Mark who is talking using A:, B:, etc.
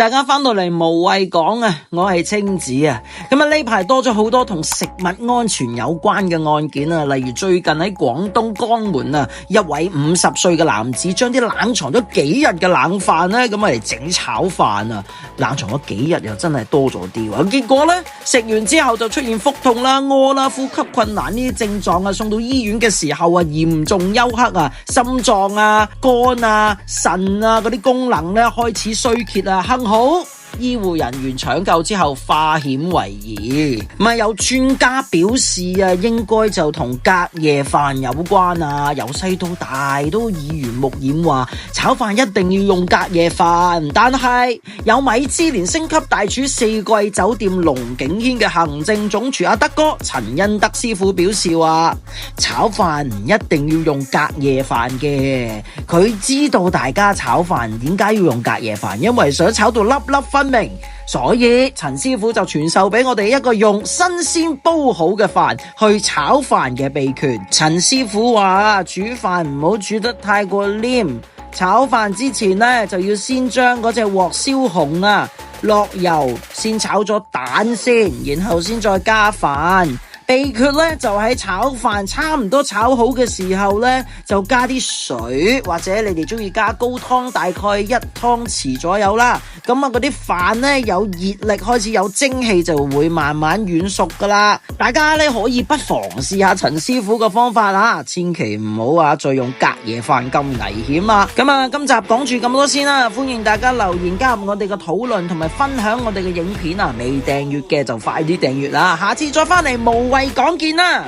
A: 大家翻到嚟無謂講啊，我係青子啊。咁啊呢排多咗好多同食物安全有關嘅案件啊，例如最近喺廣東江門啊，一位50歲嘅男子將啲冷藏咗幾日嘅冷飯咧，咁嚟整炒飯啊，冷藏咗幾日又真係多咗啲喎。結果咧食完之後就出現腹痛啦、屙啦、呼吸困難呢啲症狀啊，送到醫院嘅時候啊，嚴重休克啊，心臟啊、肝啊、腎啊嗰啲功能咧開始衰竭啊。幸好醫護人員搶救之後化險為夷。有專家表示啊，應該就同隔夜飯有關啊，由細到大都耳濡目染話炒飯一定要用隔夜飯。但係有米芝蓮星級大廚四季酒店龍景軒嘅行政總廚阿德哥陳恩德師傅表示話，炒飯唔一定要用隔夜飯嘅。佢知道大家炒飯點解要用隔夜飯，因為想炒到粒粒分明，所以陳師傅就傳授俾我哋一個用新鮮煲好嘅飯去炒飯嘅秘訣。陳師傅話煮飯唔好煮得太過黏，炒飯之前呢，就要先將嗰隻鑊燒紅啊，落油先炒咗蛋先，然後先再加飯。秘訣咧就喺炒飯差唔多炒好嘅時候咧，就加啲水，或者你哋中意加高湯，大概1湯匙左右啦。咁啊，嗰啲飯咧有熱力開始有蒸汽，就會慢慢軟熟噶啦。大家咧可以不妨試下陳師傅嘅方法啊，千祈唔好再用隔夜飯咁危險啊。咁啊，今集講住咁多先啦，歡迎大家留言加入我哋嘅討論，同埋分享我哋嘅影片啊。未訂閱嘅就快啲訂閱啦，下次再翻嚟無謂講見啦。